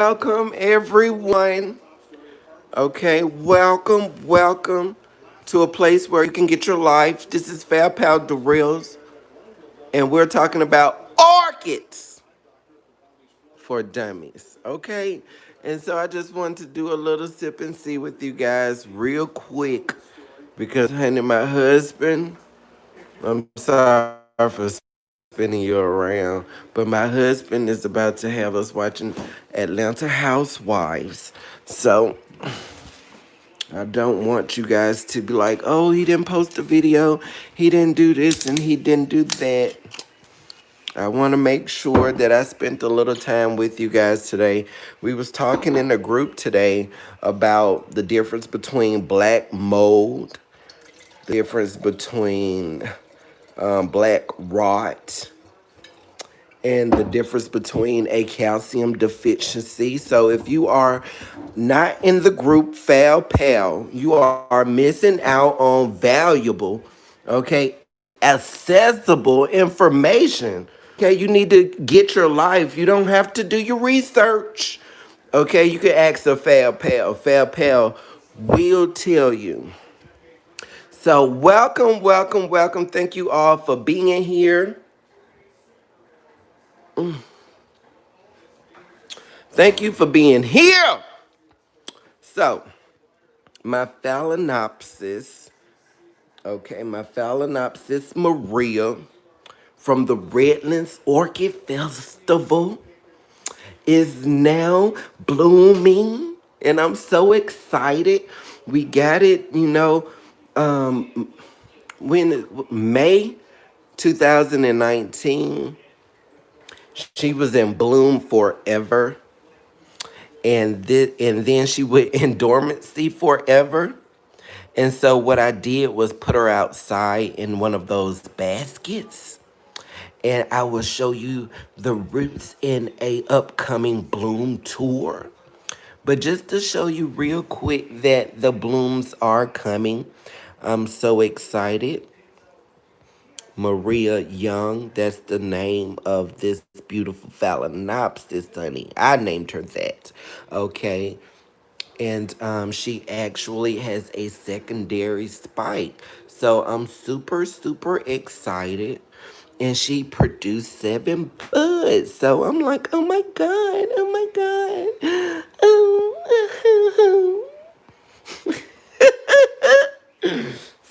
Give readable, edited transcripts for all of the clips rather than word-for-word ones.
Welcome, everyone. Okay, welcome to a place where you can get your life. This is Fab Pal Drills, and we're talking about orchids for dummies. Okay, and so I just wanted to do a little sip and see with you guys real quick because, honey, my husband, I'm sorry for spinning you around, but my husband is about to have us watching Atlanta Housewives. So I don't want you guys to be like, oh, he didn't post a video, he didn't do this, and he didn't do that. I want to make sure that I spent a little time with you guys today. We was talking in a group today about the difference between black mold, the difference between black rot, and the difference between a calcium deficiency. So if you are not in the group Fal Pal, you are missing out on valuable, okay, accessible information. Okay, you need to get your life. You don't have to do your research. Okay, you can ask a Fal Pal. Fal Pal will tell you. So welcome. Thank you all for being here. Thank you for being here. So, my Phalaenopsis, okay, my Phalaenopsis Maria from the Redlands Orchid Festival is now blooming, and I'm so excited. We got it, when May 2019. She was in bloom forever, and then she went in dormancy forever. And so what I did was put her outside in one of those baskets, and I will show you the roots in a upcoming bloom tour. But just to show you real quick that the blooms are coming, I'm so excited. Maria Young, that's the name of this beautiful Phalaenopsis, honey. I named her that. Okay. And she actually has a secondary spike. So I'm super excited. And she produced 7 buds. So I'm like, oh my God, oh my God. Oh.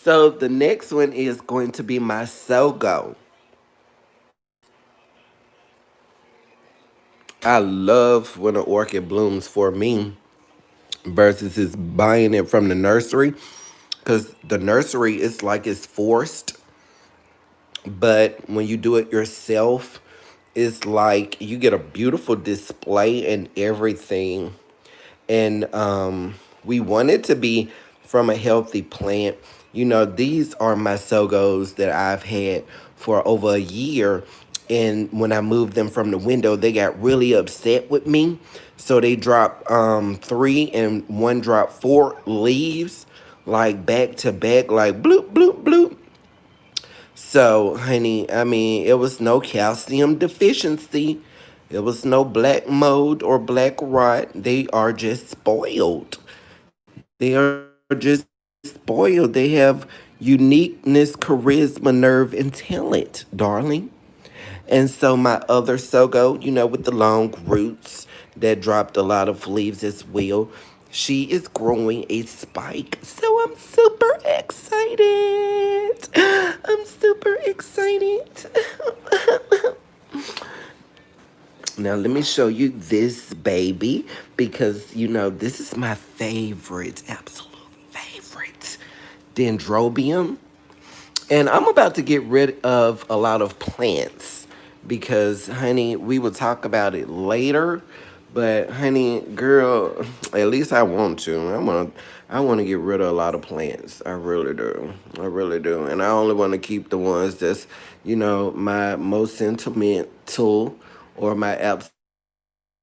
So the next one is going to be my Sogo. I love when an orchid blooms for me versus is buying it from the nursery, because the nursery is like it's forced, but when you do it yourself, it's like you get a beautiful display and everything. And we want it to be from a healthy plant. You know, these are my Sogos that I've had for over a year. And when I moved them from the window, they got really upset with me. So they dropped 3 and one dropped 4 leaves, like back to back, like bloop, bloop, bloop. So, honey, I mean, it was no calcium deficiency. It was no black mold or black rot. They are just spoiled. They are just spoiled. They have uniqueness, charisma, nerve, and talent, darling. And so my other Sogo, with the long roots that dropped a lot of leaves as well, she is growing a spike. So I'm super excited. I'm super excited. Now let me show you this baby because, this is my favorite, absolute favorite dendrobium. And I'm about to get rid of a lot of plants because, honey, we will talk about it later. But, honey, girl, at least I want to. I want to get rid of a lot of plants. I really do. I really do. And I only want to keep the ones that's, my most sentimental or my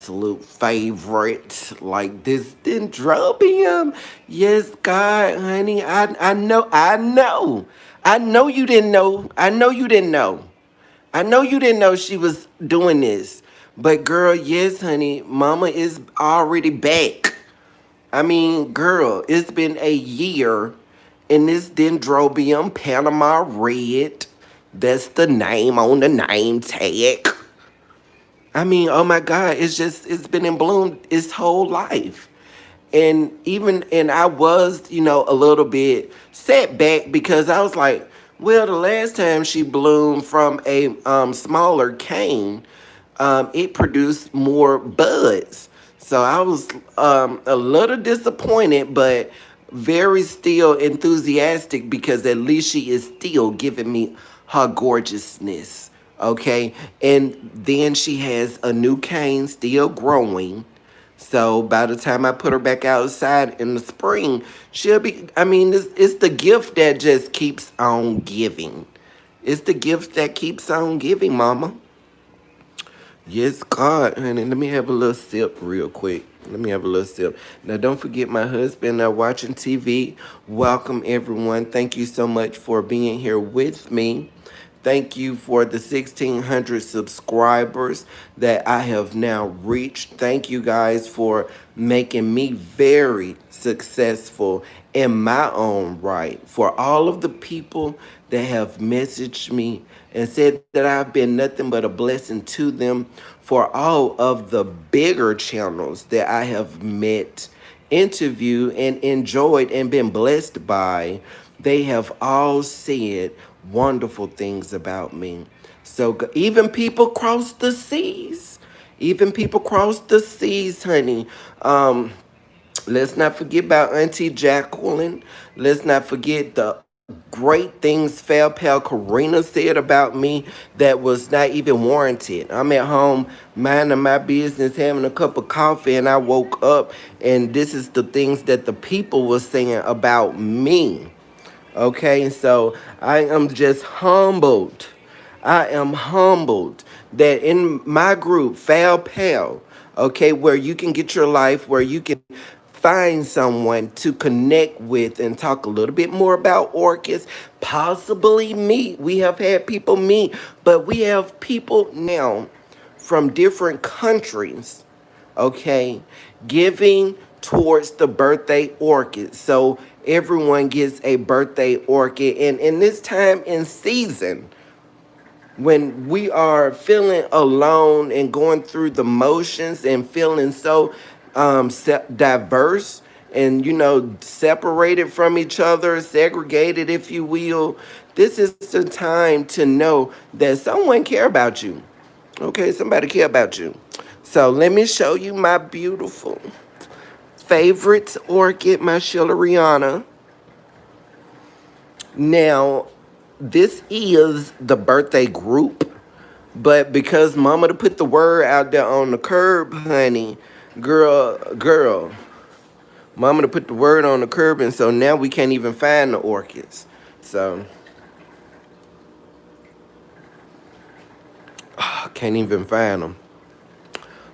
absolute favorite, like this dendrobium. Yes, God, honey, I know you didn't know. I know you didn't know. I know you didn't know she was doing this. But girl, yes, honey, mama is already back. I mean, girl, it's been a year and this Dendrobium Panama Red. That's the name on the name tag. I mean, oh my God, it's been in bloom its whole life. And I was, a little bit set back because I was like, well, the last time she bloomed from a smaller cane, it produced more buds. So I was a little disappointed, but very still enthusiastic because at least she is still giving me her gorgeousness. Okay. And then she has a new cane still growing. So by the time I put her back outside in the spring, she'll be, I mean, it's the gift that just keeps on giving. It's the gift that keeps on giving, mama. Yes, God, honey. Let me have a little sip real quick. Let me have a little sip. Now, don't forget my husband watching TV. Welcome, everyone. Thank you so much for being here with me. Thank you for the 1,600 subscribers that I have now reached. Thank you guys for making me very successful in my own right. For all of the people that have messaged me and said that I've been nothing but a blessing to them. For all of the bigger channels that I have met, interviewed, and enjoyed and been blessed by, they have all said wonderful things about me. So even people cross the seas. Even people cross the seas, honey. Let's not forget about Auntie Jacqueline. Let's not forget the great things Fal Pal Karina said about me that was not even warranted. I'm at home minding my business, having a cup of coffee, and I woke up, and this is the things that the people were saying about me. Okay, so I am just humbled. I am humbled that in my group, Fal Pal, okay, where you can get your life, where you can find someone to connect with and talk a little bit more about orchids, possibly meet. We have had people meet, but we have people now from different countries, okay, giving towards the birthday orchid. So everyone gets a birthday orchid. And in this time in season, when we are feeling alone and going through the motions and feeling so diverse and separated from each other, segregated, if you will, this is the time to know that someone care about you. Okay, somebody care about you. So let me show you my beautiful favorite orchid, my Schilleriana. Now, this is the birthday group, but because mama to put the word out there on the curb, honey, girl, mama to put the word on the curb, and so now we can't even find the orchids. So, can't even find them.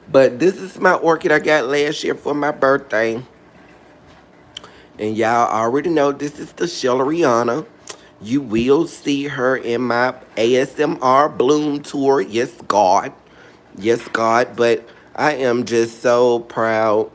But this is my orchid I got last year for my birthday. And y'all already know this is the Schilleriana. You will see her in my ASMR Bloom Tour. Yes, God. Yes, God. But I am just so proud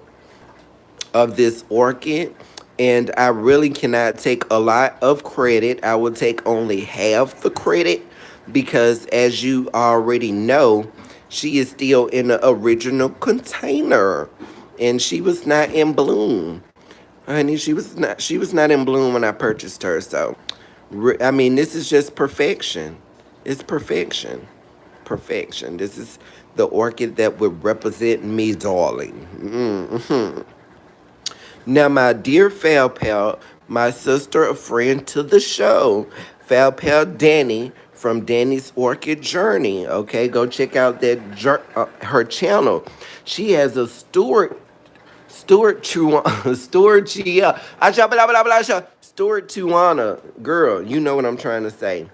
of this orchid. And I really cannot take a lot of credit. I will take only half the credit because, as you already know, she is still in the original container. And she was not in bloom. Honey, she was not in bloom when I purchased her. So, I mean, this is just perfection. It's perfection. Perfection. This is the orchid that would represent me, darling. Now, my dear Fal Pal, my sister, a friend to the show, Fal Pal Danny from Danny's Orchid Journey. Okay, go check out her channel. She has a Stuart Chia, Stuart Tuana, girl, you know what I'm trying to say.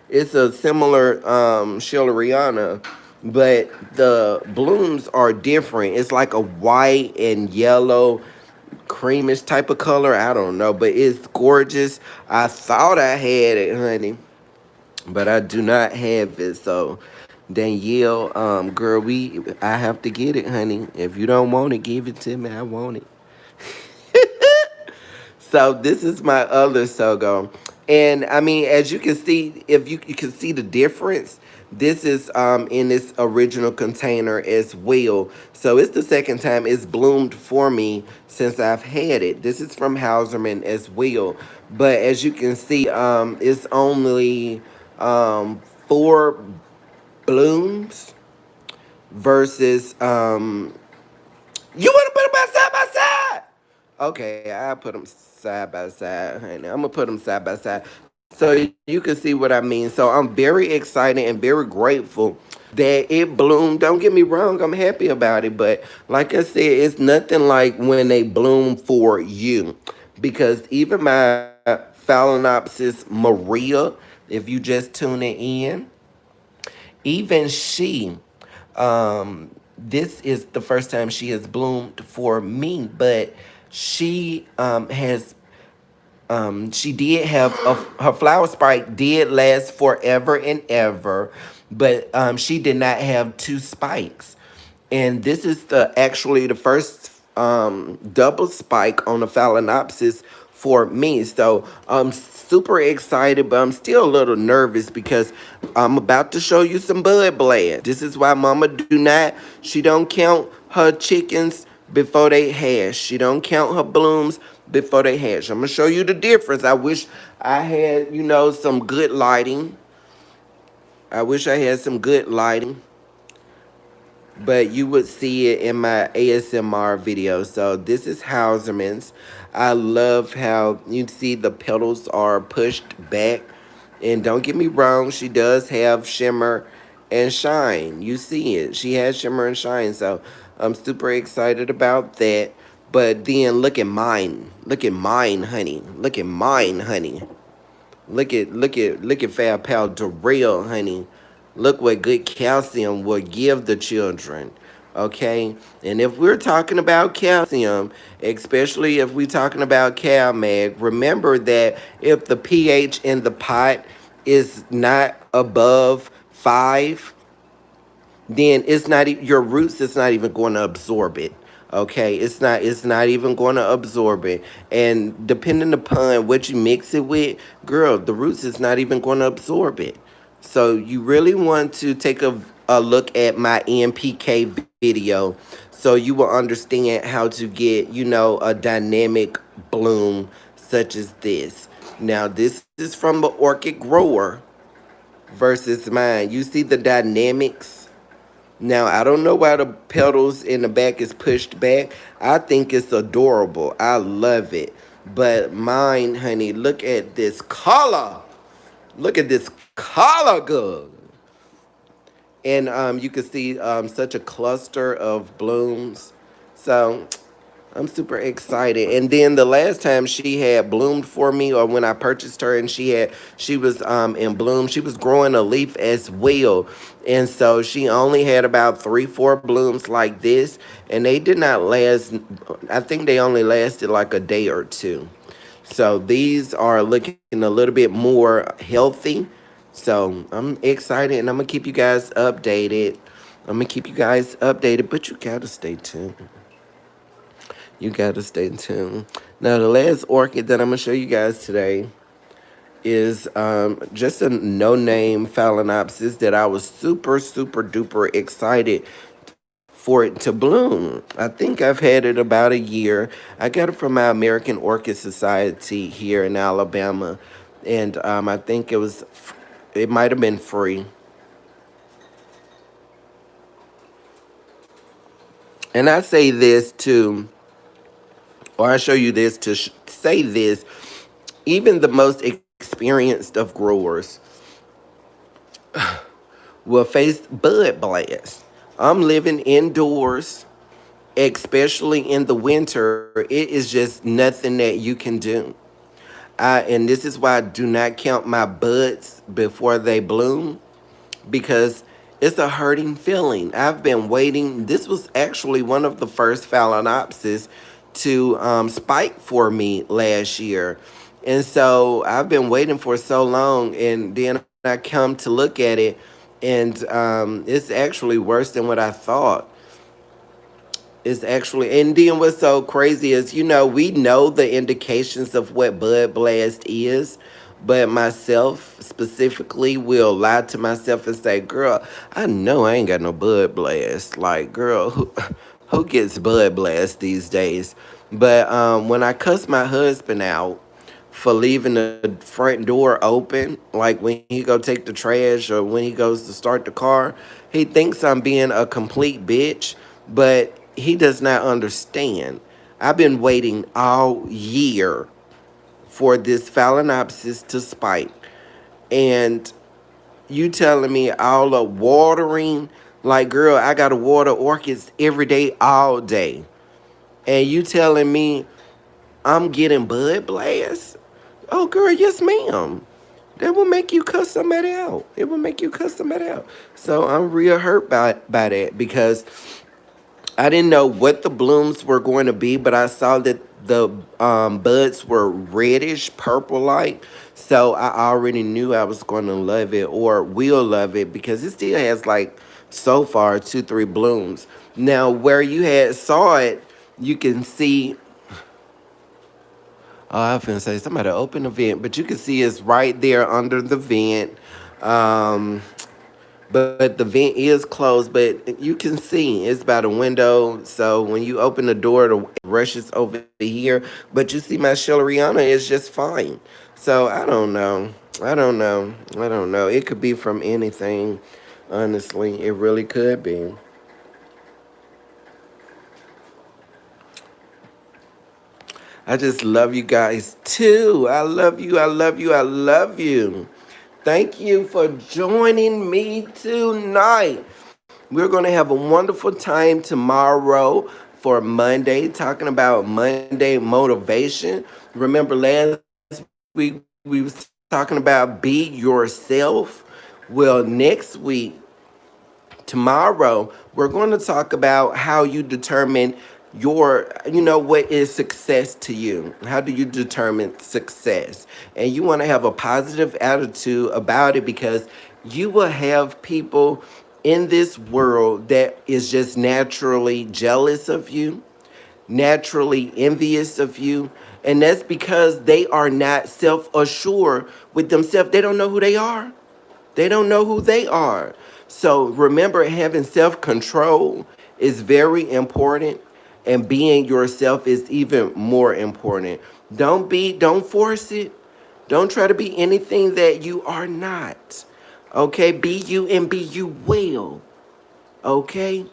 It's a similar Schilleriana, but the blooms are different. It's like a white and yellow, creamish type of color. I don't know, but it's gorgeous. I thought I had it, honey, but I do not have it. So Danielle, girl, I have to get it, honey. If you don't want it, give it to me. I want it. So this is my other Sogo. And I mean, as you can see, if you can see the difference, this is in its original container as well. So it's the second time it's bloomed for me since I've had it. This is from Hauserman as well. But as you can see, it's only four blooms versus you want to put them side by side? Okay, I put them side by side, honey. I'm gonna put them side by side so you can see what I mean. So I'm very excited and very grateful that it bloomed. Don't get me wrong, I'm happy about it, but like I said, it's nothing like when they bloom for you. Because even my Phalaenopsis Maria, if you just tune it in, even she, this is the first time she has bloomed for me, but she she did have her flower spike did last forever and ever, but she did not have two spikes. And this is the actually the first double spike on the Phalaenopsis for me. So I'm super excited, but I'm still a little nervous because I'm about to show you some bud blast. This is why Mama she don't count her chickens before they hatch. She don't count her blooms before they hatch. I'm gonna show you the difference. I wish I had, some good lighting. I wish I had some good lighting, but you would see it in my ASMR video. So this is Hauserman's. I love how you see the petals are pushed back. And don't get me wrong, she does have shimmer and shine. You see it. She has shimmer and shine. So I'm super excited about that. But then look at mine. Look at mine, honey. Look at mine, honey. Look at Fab Pal Darrell, honey. Look what good calcium will give the children. Okay? And if we're talking about calcium, especially if we're talking about CalMag, remember that if the pH in the pot is not above 5, then it's not your roots is not even going to absorb it. Okay, it's not even going to absorb it. And depending upon what you mix it with, girl, the roots is not even going to absorb it. So you really want to take a look at my NPK video so you will understand how to get, a dynamic bloom such as this. Now this is from the Orchid grower versus mine. You see the dynamics. Now, I don't know why the petals in the back is pushed back. I think it's adorable. I love it. But mine, honey, look at this color. Look at this color, girl. And you can see such a cluster of blooms. So I'm super excited. And then the last time she had bloomed for me, or when I purchased her and she was in bloom, she was growing a leaf as well. And so she only had about 3-4 blooms like this, and they did not last. I think they only lasted like a day or two. So these are looking a little bit more healthy. So I'm excited, and I'm gonna keep you guys updated. But you gotta stay tuned. You gotta stay tuned. Now, the last orchid that I'm gonna show you guys today is just a no-name Phalaenopsis that I was super, super duper excited for it to bloom. I think I've had it about a year. I got it from my American Orchid Society here in Alabama, and I think it might have been free. And I say this to, or I show you this to say this, even the most experienced of growers will face bud blast. I'm living indoors, especially in the winter. It is just nothing that you can do. And this is why I do not count my buds before they bloom, because it's a hurting feeling. I've been waiting. This was actually one of the first Phalaenopsis to spike for me last year. And so I've been waiting for so long, and then I come to look at it, And it's actually worse than what I thought. It's actually, and then what's so crazy is, we know the indications of what Bud Blast is, but myself specifically will lie to myself and say, girl, I know I ain't got no Bud Blast. Like, girl, who gets Bud Blast these days? But when I cuss my husband out for leaving the front door open, like when he go take the trash or when he goes to start the car, he thinks I'm being a complete bitch, but he does not understand. I've been waiting all year for this phalaenopsis to spike, and you telling me all the watering, like, girl, I gotta water orchids every day, all day, and you telling me I'm getting bud blasts? Oh, girl, yes, ma'am. That will make you cuss somebody out. It will make you cuss somebody out. So I'm real hurt by that because I didn't know what the blooms were going to be, but I saw that the buds were reddish, purple like. So I already knew I was going to love it or will love it because it still has like so far 2, 3 blooms. Now where you had saw it, you can see. Oh, I was gonna say somebody open the vent, but you can see it's right there under the vent. Um, but the vent is closed, but you can see it's by the window. So when you open the door, the rushes over here. But you see my Shelleriana is just fine. So I don't know. I don't know. It could be from anything. Honestly, it really could be. I just love you guys too. I love you. I love you. I love you. Thank you for joining me tonight. We're going to have a wonderful time tomorrow for Monday, talking about Monday motivation. Remember last week we was talking about be yourself. Well, next week, tomorrow, we're going to talk about how you determine what is success to you. How do you determine success? And you want to have a positive attitude about it because you will have people in this world that is just naturally jealous of you, naturally envious of you. And that's because they are not self assured with themselves. They don't know who they are. They don't know who they are. So remember, having self control is very important, and being yourself is even more important. Don't force it. Don't try to be anything that you are not. Okay? Be you and be you well. Okay?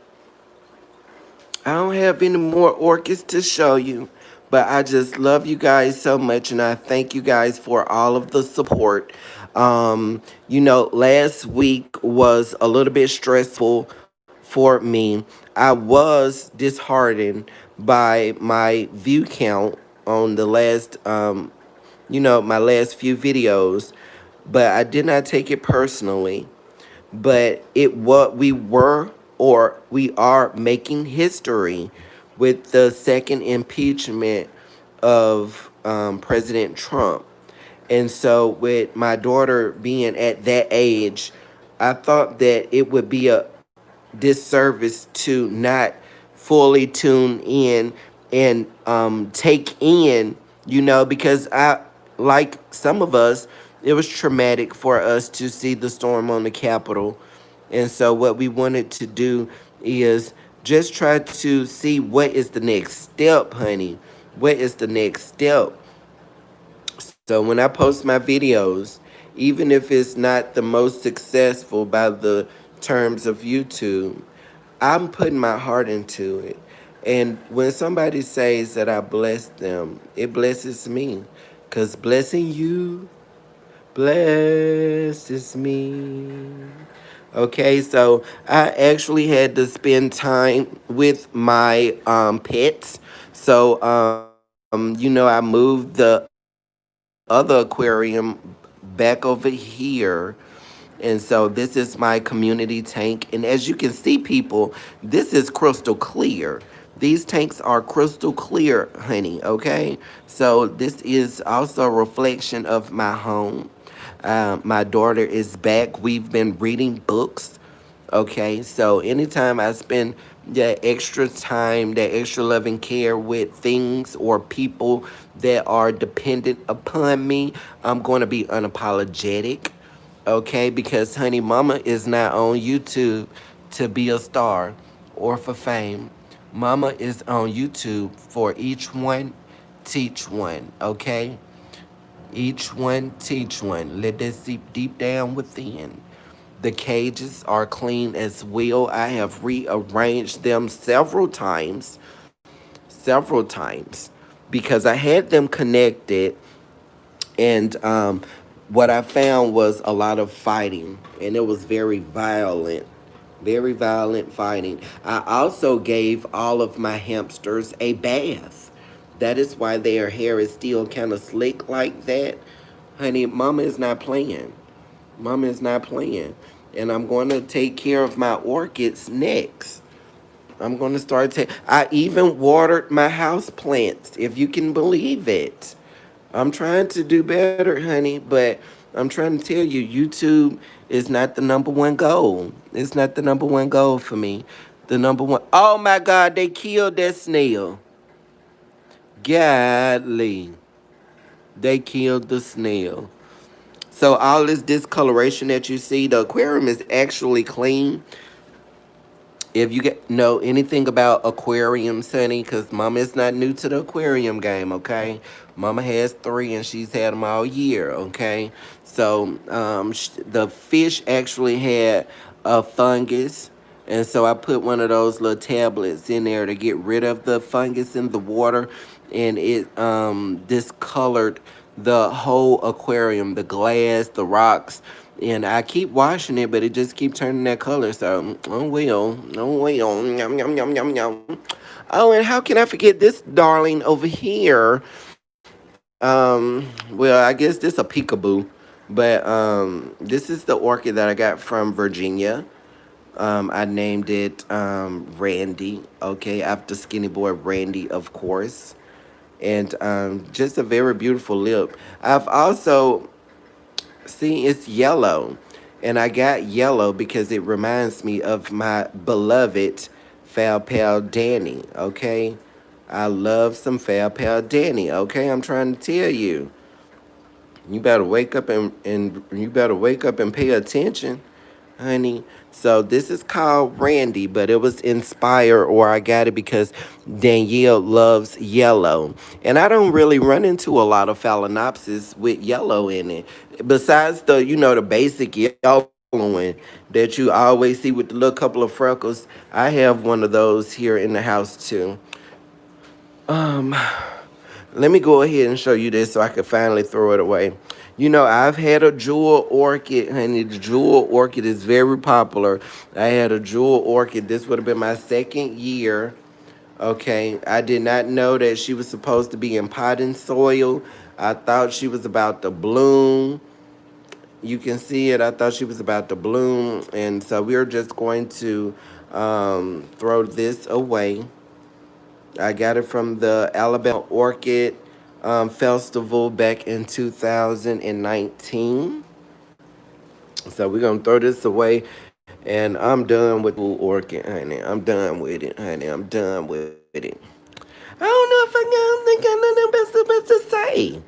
I don't have any more orchids to show you, but I just love you guys so much, and I thank you guys for all of the support. Last week was a little bit stressful for me. I was disheartened by my view count on the last, my last few videos, but I did not take it personally, but it what we were or we are making history with the second impeachment of President Trump. And so with my daughter being at that age, I thought that it would be a disservice to not fully tune in and take in, because like some of us, it was traumatic for us to see the storm on the Capitol. And so what we wanted to do is just try to see what is the next step, honey. What is the next step? So when I post my videos, even if it's not the most successful by the terms of YouTube, I'm putting my heart into it. And when somebody says that I bless them, it blesses me. Because blessing you blesses me. Okay, so I actually had to spend time with my pets. So, I moved the other aquarium back over here. And so this is my community tank. And as you can see, people, this is crystal clear. These tanks are crystal clear, honey, okay? So this is also a reflection of my home. My daughter is back. We've been reading books. Okay, so anytime I spend that extra time, that extra loving care with things or people that are dependent upon me, I'm going to be unapologetic. Okay, because honey, mama is not on YouTube to be a star or for fame. Mama is on YouTube for each one, teach one. Okay, each one, teach one. Let that seep deep down within. The cages are clean as well. I have rearranged them several times, because I had them connected, and what I found was a lot of fighting, and it was very violent fighting. I also gave all of my hamsters a bath. That is why their hair is still kind of slick like that. Honey, mama is not playing. Mama is not playing. And I'm going to take care of my orchids next. I'm going to I even watered my house plants, if you can believe it. I'm trying to do better, honey, but I'm trying to tell you, YouTube is not the number one goal. It's not the number one goal for me. The number one, oh my God, they killed that snail. Godly. They killed the snail. So all this discoloration that you see, the aquarium is actually clean. If you know anything about aquariums, honey, because mama is not new to the aquarium game, okay? Mama has three and she's had them all year, okay? So the fish actually had a fungus. And so I put one of those little tablets in there to get rid of the fungus in the water. And it discolored the whole aquarium, the glass, the rocks. And I keep washing it, but it just keep turning that color. So, oh well, yum yum yum yum yum. Oh, and how can I forget this darling over here? Well, I guess this a peekaboo, but this is the orchid that I got from Virginia. I named it Randy. Okay, after Skinny Boy Randy, of course, and just a very beautiful lip. I've also See, it's yellow. And I got yellow because it reminds me of my beloved Foul Pal Danny, okay? I love some Foul Pal Danny, okay? I'm trying to tell you. You better wake up and you better wake up and pay attention, honey. So this is called Randy, but it was inspired, or I got it because Danielle loves yellow. And I don't really run into a lot of phalaenopsis with yellow in it. Besides the basic yellow one that you always see with the little couple of freckles. I have one of those here in the house too. Um, Let me go ahead and show you this so I can finally throw it away. I've had a jewel orchid, honey. The jewel orchid is very popular. I had a jewel orchid. This would have been my second year. Okay. I did not know that she was supposed to be in potting soil. I thought she was about to bloom. You can see it. I thought she was about to bloom. And so we're just going to throw this away. I got it from the Alabama Orchid Festival back in 2019. So we're going to throw this away. And I'm done with the orchid, honey. I'm done with it, honey. I'm done with it. I don't know if I got nothing best to say.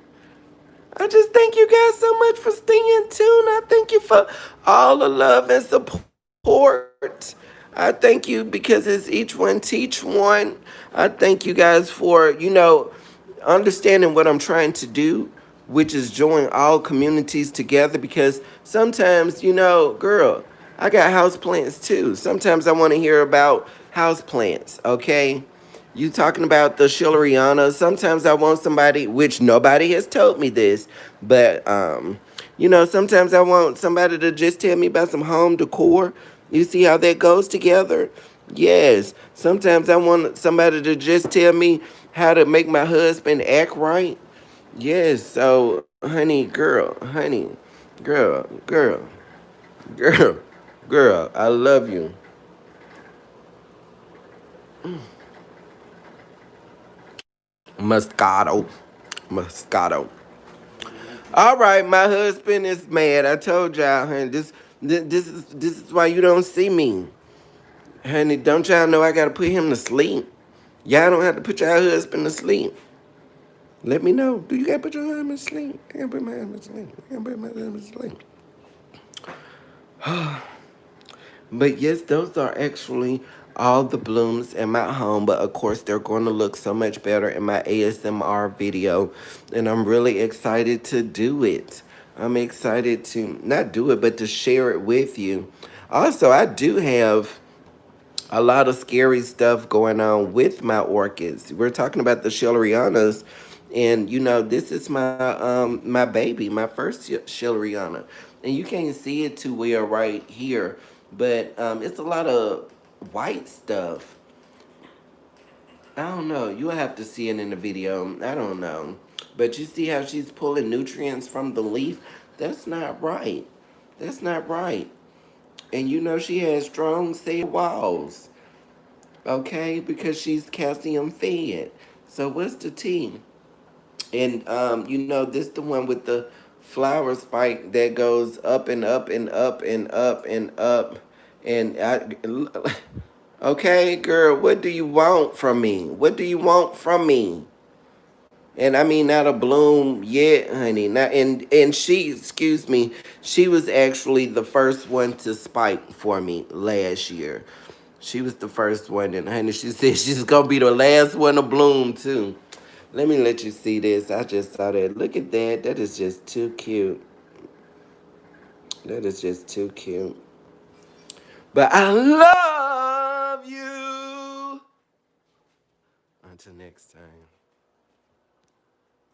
I just thank you guys so much for staying tuned. I thank you for all the love and support. I thank you because it's each one teach one. I thank you guys for, understanding what I'm trying to do, which is join all communities together, because sometimes, girl, I got house plants too. Sometimes I want to hear about house plants, okay? You talking about the Shilleriana. Sometimes I want somebody, which nobody has told me this, but sometimes I want somebody to just tell me about some home decor. You see how that goes together? Yes. Sometimes I want somebody to just tell me how to make my husband act right. Yes. So, girl, girl, girl, I love you. Moscato. Moscato. All right, my husband is mad. I told y'all, honey. This is why you don't see me, honey. Don't y'all know I gotta put him to sleep? Y'all don't have to put your husband to sleep. Let me know. Do you gotta put your husband to sleep? I gotta put my husband to sleep. I gotta put my husband to sleep. But yes, those are actually all the blooms in my home. But of course, they're going to look so much better in my ASMR video. And I'm really excited to do it. I'm excited to not do it, but to share it with you. Also, I do have a lot of scary stuff going on with my orchids. We're talking about the Schillerianas, and you know this is my baby, my first Schilleriana, and you can't see it too well right here, but it's a lot of white stuff. I don't know. You'll have to see it in the video. I don't know, but you see how she's pulling nutrients from the leaf? That's not right. That's not right. And you know she has strong cell walls. Okay, because she's calcium fed. So what's the tea? And you know, this the one with the flower spike that goes up and up and up and up and up. And okay, girl, what do you want from me? What do you want from me? And I mean, not a bloom yet, honey. Not and she, excuse me, she was actually the first one to spike for me last year. She was the first one, and honey, she said she's gonna be the last one to bloom too. Let me let you see this. I just saw that. Look at that. That is just too cute. That is just too cute. But I love you. Until next time.